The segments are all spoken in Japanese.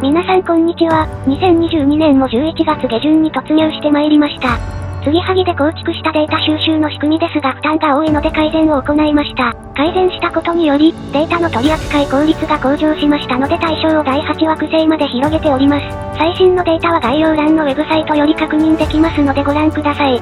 皆さんこんにちは。2022年も11月下旬に突入してまいりました。継ぎはぎで構築したデータ収集の仕組みですが負担が多いので改善を行いました。改善したことにより、データの取り扱い効率が向上しましたので対象を第8惑星まで広げております。最新のデータは概要欄のウェブサイトより確認できますのでご覧ください。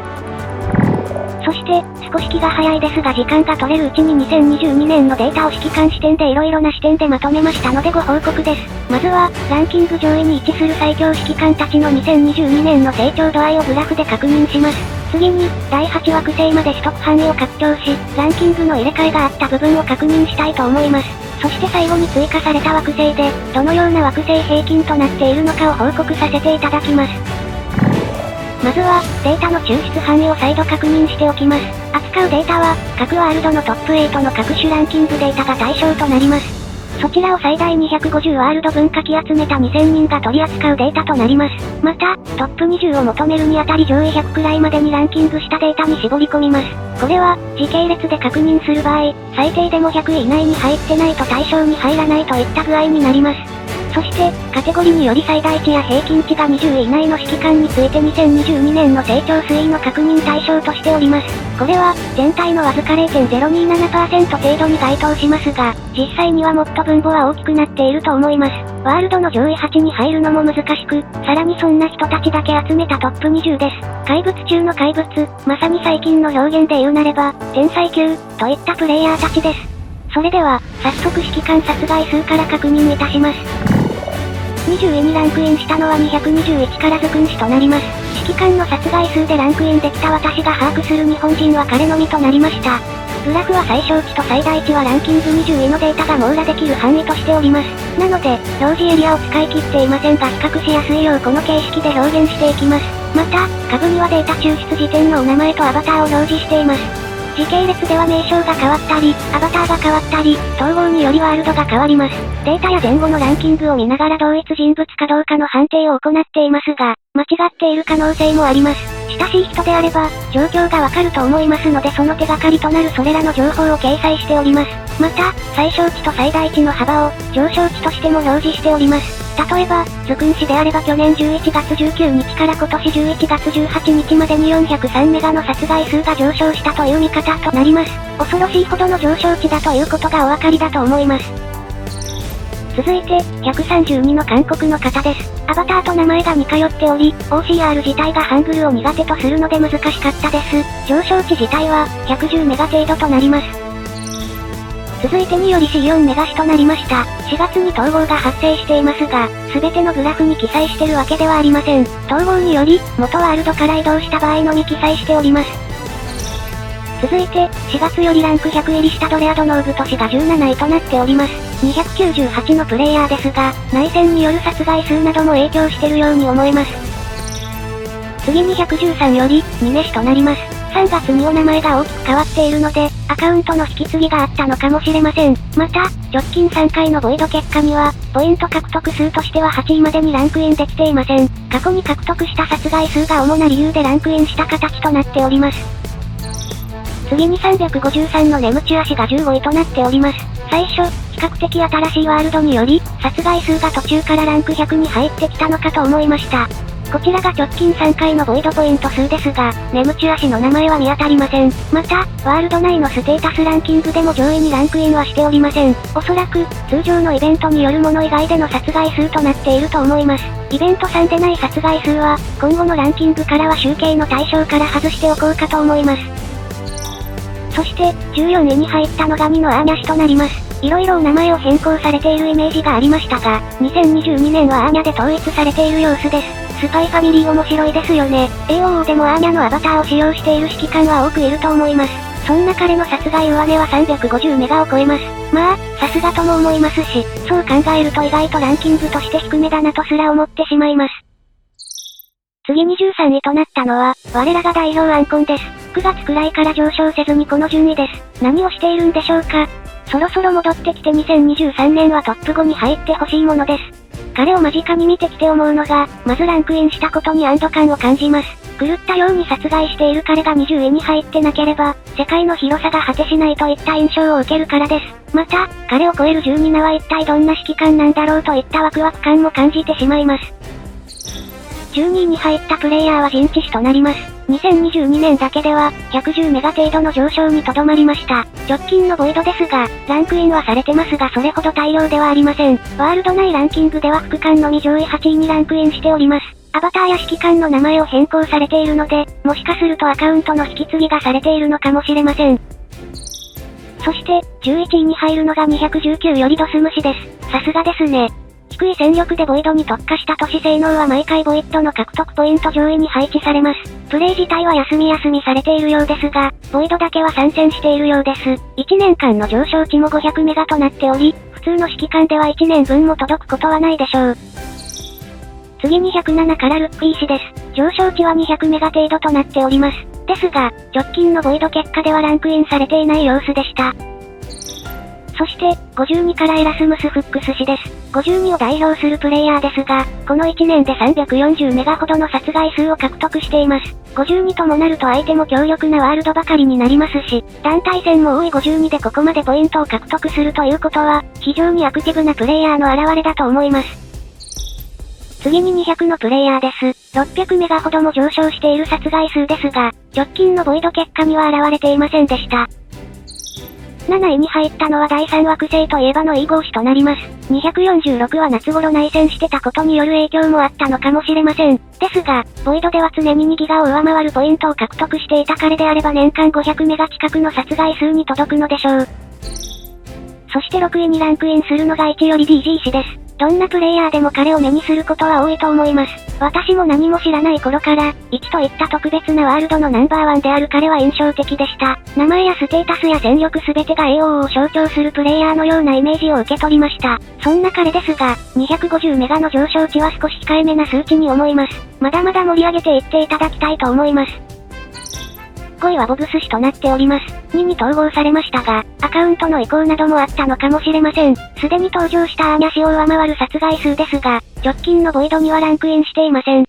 そして、少し気が早いですが時間が取れるうちに2022年のデータを指揮官視点で色々な視点でまとめましたのでご報告です。まずは、ランキング上位に位置する最強指揮官たちの2022年の成長度合いをグラフで確認します。次に、第8惑星まで取得範囲を拡張し、ランキングの入れ替えがあった部分を確認したいと思います。そして最後に追加された惑星で、どのような惑星平均となっているのかを報告させていただきます。まずは、データの抽出範囲を再度確認しておきます。扱うデータは、各ワールドのトップ8の各種ランキングデータが対象となります。そちらを最大250ワールド分かき集めた2000人が取り扱うデータとなります。また、トップ20を求めるにあたり上位100くらいまでにランキングしたデータに絞り込みます。これは、時系列で確認する場合、最低でも100位以内に入ってないと対象に入らないといった具合になります。そして、カテゴリーにより最大値や平均値が20位以内の指揮官について2022年の成長推移の確認対象としております。これは、全体のわずか 0.027% 程度に該当しますが、実際にはもっと分母は大きくなっていると思います。ワールドの上位8に入るのも難しく、さらにそんな人たちだけ集めたトップ20です。怪物中の怪物、まさに最近の表現で言うなれば、天才級、といったプレイヤーたちです。それでは、早速指揮官殺害数から確認いたします。20位にランクインしたのは221からずくんしとなります。指揮官の殺害数でランクインできた私が把握する日本人は彼のみとなりました。グラフは最小値と最大値はランキング20位のデータが網羅できる範囲としております。なので、表示エリアを使い切っていませんが比較しやすいようこの形式で表現していきます。また、下部にはデータ抽出時点のお名前とアバターを表示しています。時系列では名称が変わったり、アバターが変わったり、統合によりワールドが変わります。データや前後のランキングを見ながら同一人物かどうかの判定を行っていますが、間違っている可能性もあります。親しい人であれば、状況がわかると思いますのでその手がかりとなるそれらの情報を掲載しております。また、最小値と最大値の幅を、上昇値としても表示しております。例えば、ズクン氏であれば去年11月19日から今年11月18日までに403メガの殺害数が上昇したという見方となります。恐ろしいほどの上昇値だということがお分かりだと思います。続いて、132の韓国の方です。アバターと名前が似通っており、OCR 自体がハングルを苦手とするので難しかったです。上昇値自体は、110メガ程度となります。続いてにより C4 メガ市となりました。4月に統合が発生していますが、すべてのグラフに記載してるわけではありません。統合により、元ワールドから移動した場合のみ記載しております。続いて、4月よりランク100入りしたドレアドノーブ都市が17位となっております。298のプレイヤーですが、内戦による殺害数なども影響してるように思えます。次に113より、2メシとなります。3月にお名前が大きく変わっているので、アカウントの引き継ぎがあったのかもしれません。また、直近3回のボイド結果には、ポイント獲得数としては8位までにランクインできていません。過去に獲得した殺害数が主な理由でランクインした形となっております。次に353のネムチュア氏が15位となっております。最初、比較的新しいワールドにより、殺害数が途中からランク100に入ってきたのかと思いました。こちらが直近3回のボイドポイント数ですが、ネムチュア氏の名前は見当たりません。また、ワールド内のステータスランキングでも上位にランクインはしておりません。おそらく、通常のイベントによるもの以外での殺害数となっていると思います。イベント3でない殺害数は、今後のランキングからは集計の対象から外しておこうかと思います。そして、14位に入ったのが2のアーニャ氏となります。色々お名前を変更されているイメージがありましたが、2022年はアーニャで統一されている様子です。スパイファミリー面白いですよね。AOO でもアーニャのアバターを使用している指揮官は多くいると思います。そんな彼の殺害上値は350メガを超えます。まあ、さすがとも思いますし、そう考えると意外とランキングとして低めだなとすら思ってしまいます。次に13位となったのは、我らが代表アンコンです。9月くらいから上昇せずにこの順位です。何をしているんでしょうか。そろそろ戻ってきて2023年はトップ5に入ってほしいものです。彼を間近に見てきて思うのが、まずランクインしたことに安堵感を感じます。狂ったように殺害している彼が20位に入ってなければ、世界の広さが果てしないといった印象を受けるからです。また、彼を超える12名は一体どんな指揮官なんだろうといったワクワク感も感じてしまいます。12位に入ったプレイヤーは陣地師となります。2022年だけでは、110メガ程度の上昇にとどまりました。直近のボイドですが、ランクインはされてますがそれほど大量ではありません。ワールド内ランキングでは副官のみ上位8位にランクインしております。アバターや指揮官の名前を変更されているので、もしかするとアカウントの引き継ぎがされているのかもしれません。そして、11位に入るのが219よりドスムシです。さすがですね。低い戦力でボイドに特化した都市性能は毎回ボイドの獲得ポイント上位に配置されます。プレイ自体は休みされているようですが、ボイドだけは参戦しているようです。1年間の上昇値も500メガとなっており、普通の指揮官では1年分も届くことはないでしょう。次に107からルッピー氏です。上昇値は200メガ程度となっております。ですが、直近のボイド結果ではランクインされていない様子でした。そして、52からエラスムス・フックス氏です。52を代表するプレイヤーですが、この1年で340メガほどの殺害数を獲得しています。52ともなると相手も強力なワールドばかりになりますし、団体戦も多い52でここまでポイントを獲得するということは、非常にアクティブなプレイヤーの表れだと思います。次に200のプレイヤーです。600メガほども上昇している殺害数ですが、直近のボイド結果には現れていませんでした。7位に入ったのは第3惑星といえばの E 号種となります。246は夏頃内戦してたことによる影響もあったのかもしれません。ですが、ボイドでは常に2ギガを上回るポイントを獲得していた彼であれば年間500メガ近くの殺害数に届くのでしょう。そして6位にランクインするのが1より DG 氏です。どんなプレイヤーでも彼を目にすることは多いと思います。私も何も知らない頃から、1といった特別なワールドのナンバーワンである彼は印象的でした。名前やステータスや戦力すべてが AOO を象徴するプレイヤーのようなイメージを受け取りました。そんな彼ですが、250メガの上昇値は少し控えめな数値に思います。まだまだ盛り上げていっていただきたいと思います。5位はボブス氏となっております。2に統合されましたが、アカウントの移行などもあったのかもしれません。すでに登場したアーニャ氏を上回る殺害数ですが、直近のボイドにはランクインしていません。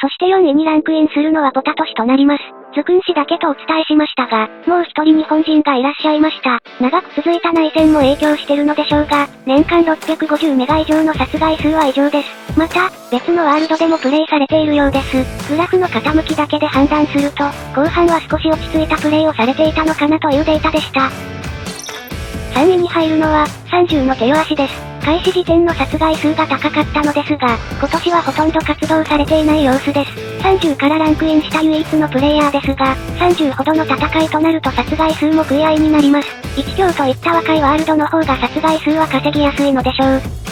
そして4位にランクインするのはポタト氏となります。ズクン氏だけとお伝えしましたが、もう一人日本人がいらっしゃいました。長く続いた内戦も影響してるのでしょうが、年間650メガ以上の殺害数は異常です。また、別のワールドでもプレイされているようです。グラフの傾きだけで判断すると、後半は少し落ち着いたプレイをされていたのかなというデータでした。3位に入るのは、30のテヨアシです。開始時点の殺害数が高かったのですが、今年はほとんど活動されていない様子です。30からランクインした唯一のプレイヤーですが、30ほどの戦いとなると殺害数も食い合いになります。1強といった若いワールドの方が殺害数は稼ぎやすいのでしょう。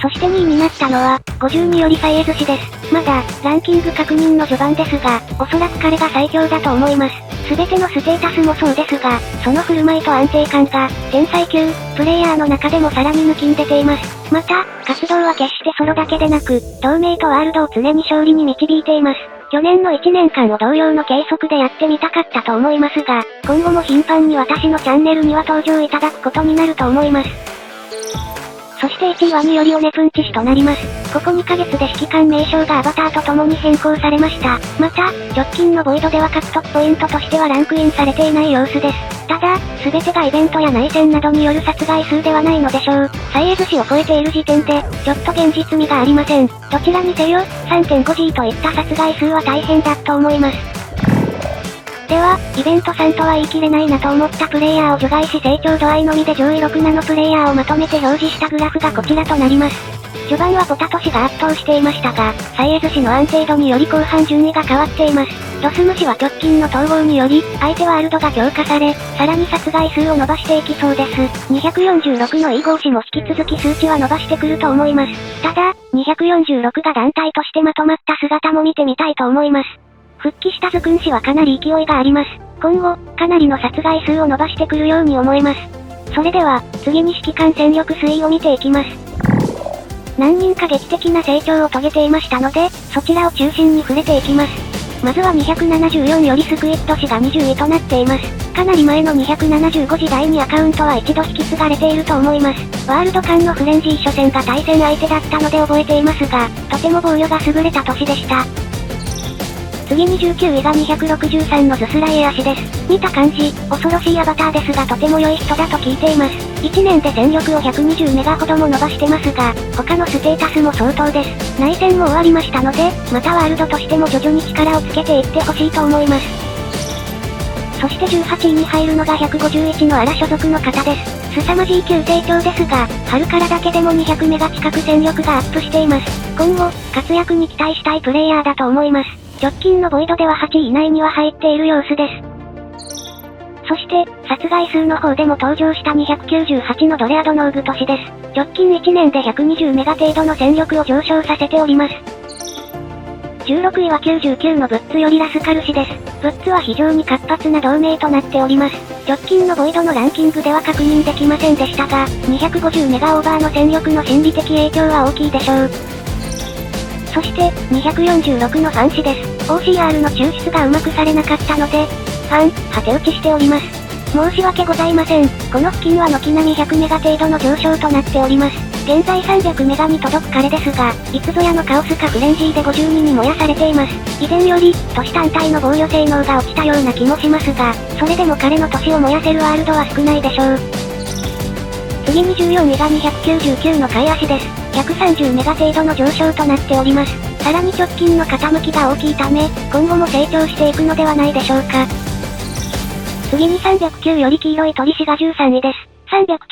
そして2位になったのは、52よりサイエズ氏です。まだ、ランキング確認の序盤ですが、おそらく彼が最強だと思います。すべてのステータスもそうですが、その振る舞いと安定感が、天才級、プレイヤーの中でもさらに抜きん出ています。また、活動は決してソロだけでなく、同盟とワールドを常に勝利に導いています。去年の1年間を同様の計測でやってみたかったと思いますが、今後も頻繁に私のチャンネルには登場いただくことになると思います。そして1位は2よりオネプンチ氏となります。ここ2ヶ月で指揮官名称がアバターと共に変更されました。また、直近のボイドでは獲得ポイントとしてはランクインされていない様子です。ただ、すべてがイベントや内戦などによる殺害数ではないのでしょう。サイエズ氏を超えている時点で、ちょっと現実味がありません。どちらにせよ、3.5G といった殺害数は大変だと思います。では、イベント3とは言い切れないなと思ったプレイヤーを除外し成長度合いのみで上位6名のプレイヤーをまとめて表示したグラフがこちらとなります。序盤はポタト氏が圧倒していましたが、サイエズ氏の安定度により後半順位が変わっています。ロスム氏は直近の統合により、相手ワールドが強化され、さらに殺害数を伸ばしていきそうです。246の E 号氏も引き続き数値は伸ばしてくると思います。ただ、246が団体としてまとまった姿も見てみたいと思います。復帰したズクン氏はかなり勢いがあります。今後、かなりの殺害数を伸ばしてくるように思います。それでは、次に指揮官戦力推移を見ていきます。何人か劇的な成長を遂げていましたので、そちらを中心に触れていきます。まずは274よりスクイッド氏が20位となっています。かなり前の275時代にアカウントは一度引き継がれていると思います。ワールド間のフレンジー初戦が対戦相手だったので覚えていますが、とても防御が優れた年でした。次に19位が263のズスライエア氏です。見た感じ、恐ろしいアバターですがとても良い人だと聞いています。1年で戦力を120メガほども伸ばしてますが、他のステータスも相当です。内戦も終わりましたので、またワールドとしても徐々に力をつけていってほしいと思います。そして18位に入るのが151のアラ所属の方です。凄まじい急成長ですが、春からだけでも200メガ近く戦力がアップしています。今後、活躍に期待したいプレイヤーだと思います。直近のボイドでは8位以内には入っている様子です。そして、殺害数の方でも登場した298のドレアドノーグ都市です。直近1年で120メガ程度の戦力を上昇させております。16位は99のブッツよりラスカル氏です。ブッツは非常に活発な同盟となっております。直近のボイドのランキングでは確認できませんでしたが、250メガオーバーの戦力の心理的影響は大きいでしょう。そして、246のファン氏です。OCR の抽出がうまくされなかったので、ファン、果て打ちしております。申し訳ございません。この付近は軒並み100メガ程度の上昇となっております。現在300メガに届く彼ですが、いつぞやのカオスかフレンジーで52に燃やされています。以前より、都市単体の防御性能が落ちたような気もしますが、それでも彼の都市を燃やせるワールドは少ないでしょう。次に14位が299のカイアシです。130メガ程度の上昇となっております。さらに直近の傾きが大きいため、今後も成長していくのではないでしょうか。次に309より黄色い鳥氏が13位です。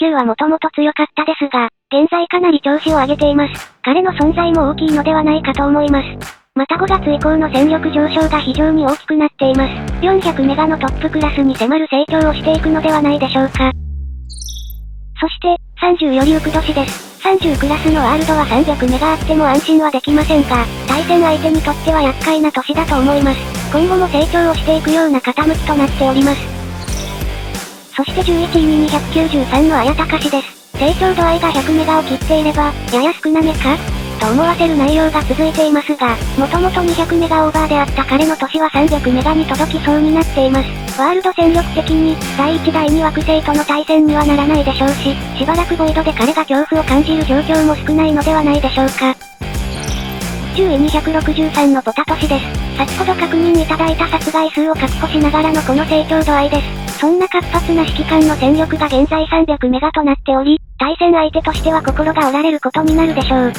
309はもともと強かったですが、現在かなり調子を上げています。彼の存在も大きいのではないかと思います。また5月以降の戦力上昇が非常に大きくなっています。400メガのトップクラスに迫る成長をしていくのではないでしょうか。そして、30よりウクド氏です。30クラスのワールドは300メガあっても安心はできませんが、対戦相手にとっては厄介な年だと思います。今後も成長をしていくような傾きとなっております。そして11位に293の綾鷹氏です。成長度合いが100メガを切っていれば、やや少なめかと思わせる内容が続いていますが、もともと200メガオーバーであった彼の年は300メガに届きそうになっています。ワールド戦力的に、第1第2惑星との対戦にはならないでしょうし、しばらくボイドで彼が恐怖を感じる状況も少ないのではないでしょうか。10位263のポタト氏です。先ほど確認いただいた殺害数を確保しながらのこの成長度合いです。そんな活発な指揮官の戦力が現在300メガとなっており、対戦相手としては心が折られることになるでしょう。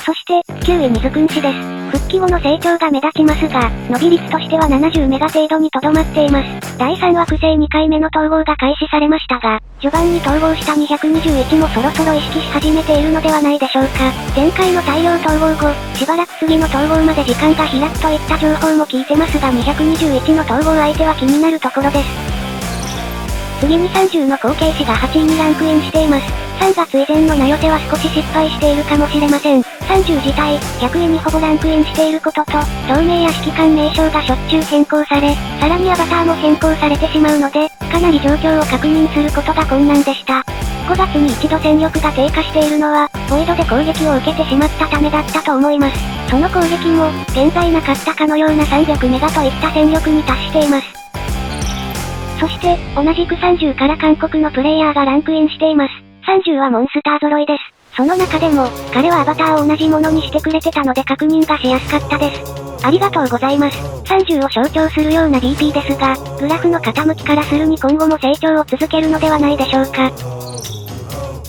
そして、9位にズクン氏です。復帰後の成長が目立ちますが、伸び率としては70メガ程度にとどまっています。第3惑星2回目の統合が開始されましたが、序盤に統合した221もそろそろ意識し始めているのではないでしょうか。前回の大量統合後、しばらく次の統合まで時間が開くといった情報も聞いてますが221の統合相手は気になるところです。次に30の後継氏が8位にランクインしています。3月以前の名寄せは少し失敗しているかもしれません。30自体、100位にほぼランクインしていることと、同盟や指揮官名称がしょっちゅう変更され、さらにアバターも変更されてしまうので、かなり状況を確認することが困難でした。5月に一度戦力が低下しているのは、ボイドで攻撃を受けてしまったためだったと思います。その攻撃も、現在なかったかのような300メガといった戦力に達しています。そして、同じく30から韓国のプレイヤーがランクインしています。30はモンスター揃いです。その中でも、彼はアバターを同じものにしてくれてたので確認がしやすかったです。ありがとうございます。30を象徴するような BP ですが、グラフの傾きからするに今後も成長を続けるのではないでしょうか。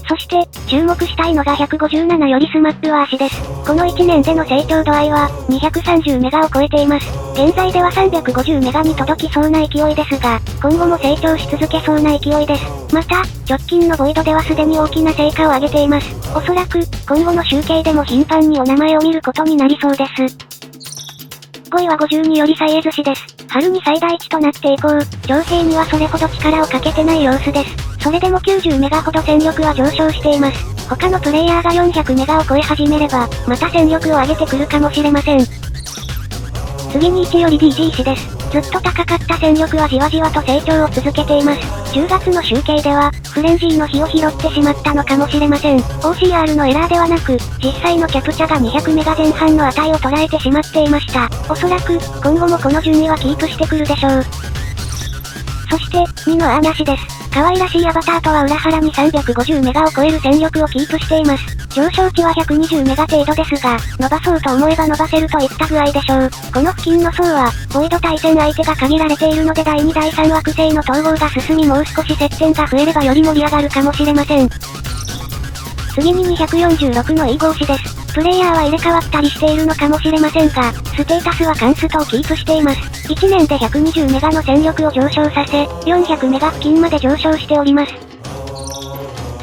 そして、注目したいのが157よりスマップワー氏です。この1年での成長度合いは、230メガを超えています。現在では350メガに届きそうな勢いですが、今後も成長し続けそうな勢いです。また、直近のボイドではすでに大きな成果を上げています。おそらく、今後の集計でも頻繁にお名前を見ることになりそうです。5位は52よりサイエズ氏です。春に最大値となって以降、徴兵にはそれほど力をかけてない様子です。それでも90メガほど戦力は上昇しています。他のプレイヤーが400メガを超え始めれば、また戦力を上げてくるかもしれません。次に1より DG 氏です。ずっと高かった戦力はじわじわと成長を続けています。10月の集計では、フレンジーの火を拾ってしまったのかもしれません。OCR のエラーではなく、実際のキャプチャが200メガ前半の値を捉えてしまっていました。おそらく、今後もこの順位はキープしてくるでしょう。そして、2のアーニャ氏です。可愛らしいアバターとは裏腹に350メガを超える戦力をキープしています。上昇値は120メガ程度ですが、伸ばそうと思えば伸ばせるといった具合でしょう。この付近の層は、ボイド対戦相手が限られているので第2第3惑星の統合が進みもう少し接点が増えればより盛り上がるかもしれません。次に246の E 号詞です。プレイヤーは入れ替わったりしているのかもしれませんが、ステータスはカンストをキープしています。1年で120メガの戦力を上昇させ、400メガ付近まで上昇しております。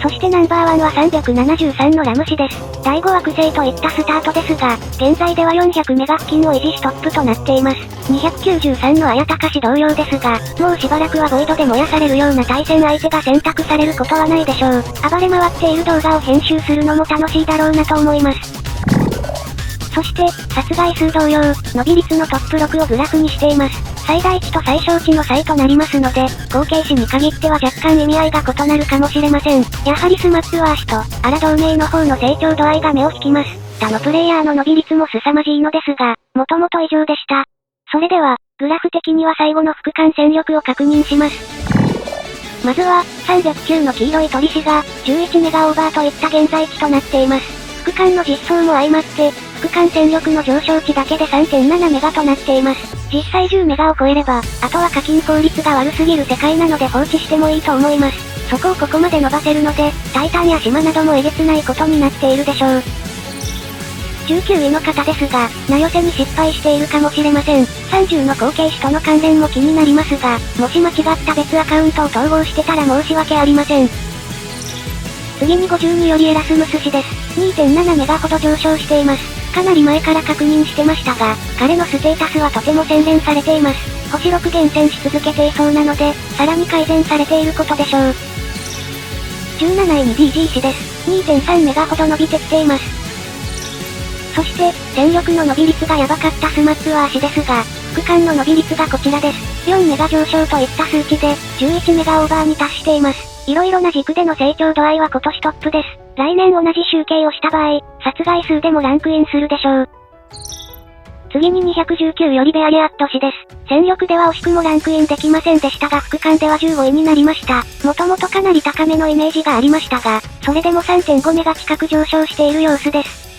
そしてナンバーワンは373のラム氏です。第5惑星といったスタートですが、現在では400メガ付近を維持しトップとなっています。293の綾鷹氏同様ですが、もうしばらくはボイドで燃やされるような対戦相手が選択されることはないでしょう。暴れ回っている動画を編集するのも楽しいだろうなと思います。そして、殺害数同様、伸び率のトップ6をグラフにしています。最大値と最小値の差異となりますので、後継詞に限っては若干意味合いが異なるかもしれません。やはりスマップワーシと、アラ同盟の方の成長度合いが目を引きます。他のプレイヤーの伸び率も凄まじいのですが、もともと異常でした。それでは、グラフ的には最後の副艦戦力を確認します。まずは、309の黄色い鳥氏が、11メガオーバーといった現在値となっています。副艦の実装も相まって、副艦戦力の上昇値だけで 3.7 メガとなっています。実際10メガを超えれば、あとは課金効率が悪すぎる世界なので放置してもいいと思います。そこをここまで伸ばせるので、タイタンや島などもえげつないことになっているでしょう。19位の方ですが、名寄せに失敗しているかもしれません。30の後継詞との関連も気になりますが、もし間違った別アカウントを統合してたら申し訳ありません。次に52よりエラスムス氏です。2.7 メガほど上昇しています。かなり前から確認してましたが、彼のステータスはとても洗練されています。星6厳選し続けていそうなので、さらに改善されていることでしょう。17位に DG 氏です。2.3 メガほど伸びてきています。そして、戦力の伸び率がヤバかったスマップワー氏ですが、副艦の伸び率がこちらです。4メガ上昇といった数値で、11メガオーバーに達しています。いろいろな軸での成長度合いは今年トップです。来年同じ集計をした場合、殺害数でもランクインするでしょう。次に219よりベアリアット氏です。戦力では惜しくもランクインできませんでしたが副艦では15位になりました。もともとかなり高めのイメージがありましたが、それでも 3.5 メガ近く上昇している様子です。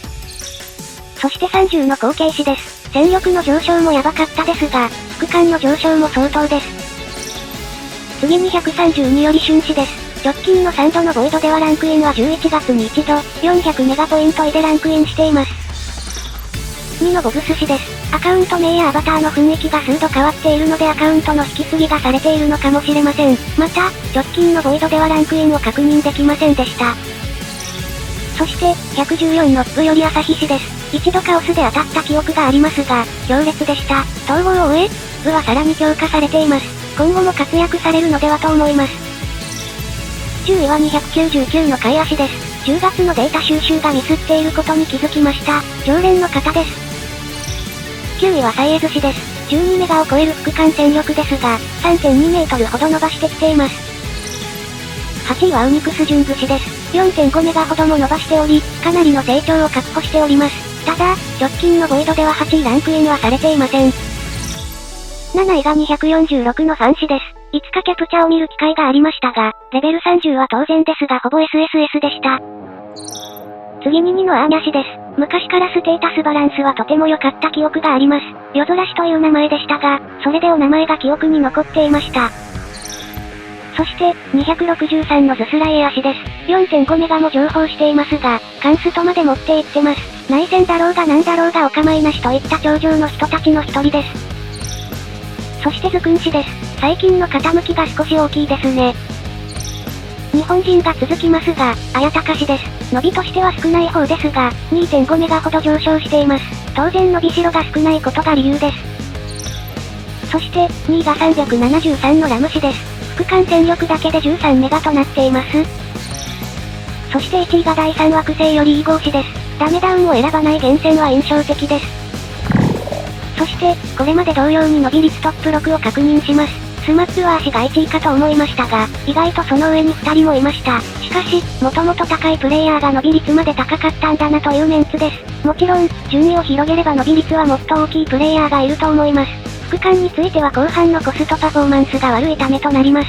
そして30の後継詞です。戦力の上昇もヤバかったですが、副艦の上昇も相当です。次に132より春氏です。直近の3度のボイドではランクインは11月に一度、400メガポイント位でランクインしています。2のボブス氏です。アカウント名やアバターの雰囲気が数度変わっているのでアカウントの引き継ぎがされているのかもしれません。また、直近のボイドではランクインを確認できませんでした。そして、114のブより朝日氏です。一度カオスで当たった記憶がありますが、強烈でした。統合を終え、ブはさらに強化されています。今後も活躍されるのではと思います。10位は299の貝足です。10月のデータ収集がミスっていることに気づきました。常連の方です。9位はサイエズ氏です。12メガを超える副艦戦力ですが、3.2 メートルほど伸ばしてきています。8位はウニクスジュンズ氏です。4.5 メガほども伸ばしており、かなりの成長を確保しております。ただ、直近のボイドでは8位ランクインはされていません。7位が246のファン氏です。いつかキャプチャーを見る機会がありましたが、レベル30は当然ですがほぼ SSS でした。次に2のアーニャ氏です。昔からステータスバランスはとても良かった記憶があります。夜空氏という名前でしたが、それでお名前が記憶に残っていました。そして、263のズスライエア氏です。4.5 メガも情報していますが、カンストまで持っていってます。内戦だろうが何だろうがお構いなしといった頂上の人たちの一人です。そしてズクン氏です。最近の傾きが少し大きいですね。日本人が続きますが、綾鷹氏です。伸びとしては少ない方ですが、2.5 メガほど上昇しています。当然伸びしろが少ないことが理由です。そして、2位が373のラム氏です。副艦戦力だけで13メガとなっています。そして1位が第3惑星より E 号氏です。ダメダウンを選ばない厳選は印象的です。そして、これまで同様に伸び率トップ6を確認します。スマップワー氏が1位かと思いましたが、意外とその上に2人もいました。しかし、もともと高いプレイヤーが伸び率まで高かったんだなというメンツです。もちろん、順位を広げれば伸び率はもっと大きいプレイヤーがいると思います。副艦については後半のコストパフォーマンスが悪いためとなります。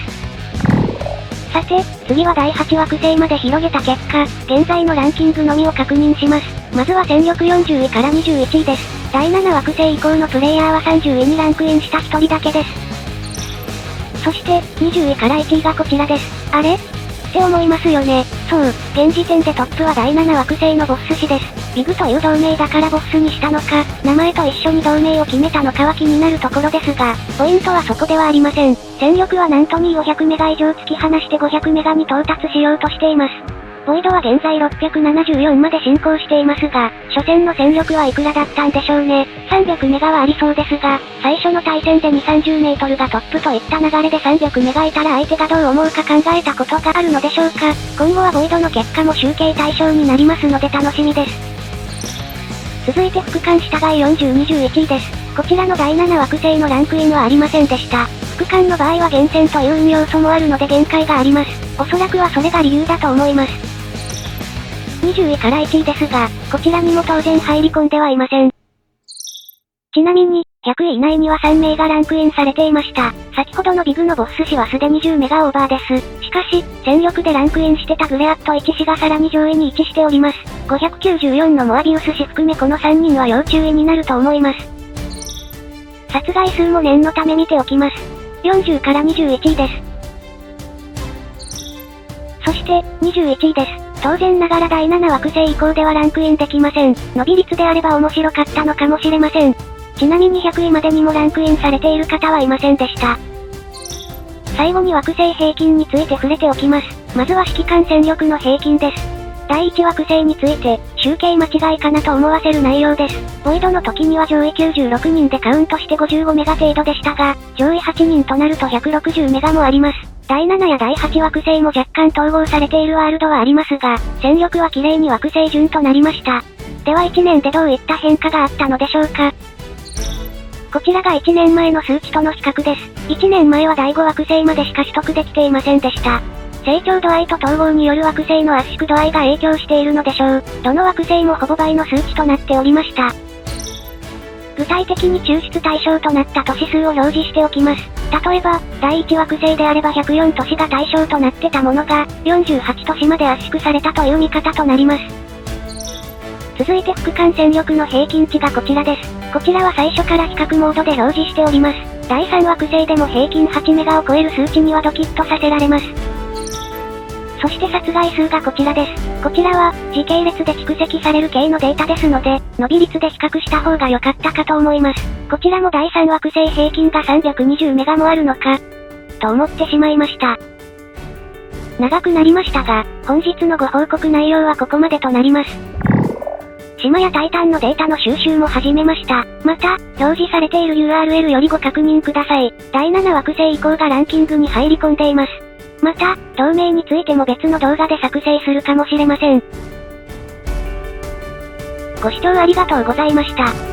さて、次は第8惑星まで広げた結果、現在のランキングのみを確認します。まずは戦力40位から21位です。第7惑星以降のプレイヤーは30位にランクインした1人だけです。そして、20位から1位がこちらです。あれって思いますよね。そう、現時点でトップは第7惑星のボッス氏です。ビグという同盟だからボスにしたのか、名前と一緒に同盟を決めたのかは気になるところですが、ポイントはそこではありません。戦力はなんと2,500メガ以上突き放して500メガに到達しようとしています。ボイドは現在674まで進行していますが、初戦の戦力はいくらだったんでしょうね。300メガはありそうですが、最初の対戦で2、30メートルがトップといった流れで300メガいたら相手がどう思うか考えたことがあるのでしょうか。今後はボイドの結果も集計対象になりますので楽しみです。続いて副艦下外40、21位です。こちらの第7惑星のランクインはありませんでした。副艦の場合は厳選という運要素もあるので限界があります。おそらくはそれが理由だと思います。20位から1位ですが、こちらにも当然入り込んではいません。ちなみに、100位以内には3名がランクインされていました。先ほどのビグのボス氏はすでに10メガオーバーです。しかし、戦力でランクインしてたグレアット1氏がさらに上位に位置しております。594のモアビウス氏含めこの3人は要注意になると思います。殺害数も念のため見ておきます。40から21位です。そして、21位です。当然ながら第7惑星以降ではランクインできません。伸び率であれば面白かったのかもしれません。ちなみに100位までにもランクインされている方はいませんでした。最後に惑星平均について触れておきます。まずは指揮官戦力の平均です。第1惑星について、集計間違いかなと思わせる内容です。ボイドの時には上位96人でカウントして55メガ程度でしたが、上位8人となると160メガもあります。第7や第8惑星も若干統合されているワールドはありますが、戦力は綺麗に惑星順となりました。では1年でどういった変化があったのでしょうか。こちらが1年前の数値との比較です。1年前は第5惑星までしか取得できていませんでした。成長度合いと統合による惑星の圧縮度合いが影響しているのでしょう。どの惑星もほぼ倍の数値となっておりました。具体的に抽出対象となった都市数を表示しておきます。例えば、第1惑星であれば104都市が対象となってたものが、48都市まで圧縮されたという見方となります。続いて副艦戦力の平均値がこちらです。こちらは最初から比較モードで表示しております。第3惑星でも平均8メガを超える数値にはドキッとさせられます。そして殺害数がこちらです。こちらは、時系列で蓄積される系のデータですので、伸び率で比較した方が良かったかと思います。こちらも第3惑星平均が320メガもあるのか、と思ってしまいました。長くなりましたが、本日のご報告内容はここまでとなります。島やタイタンのデータの収集も始めました。また、表示されている URL よりご確認ください。第7惑星以降がランキングに入り込んでいます。また、同盟についても別の動画で作成するかもしれません。ご視聴ありがとうございました。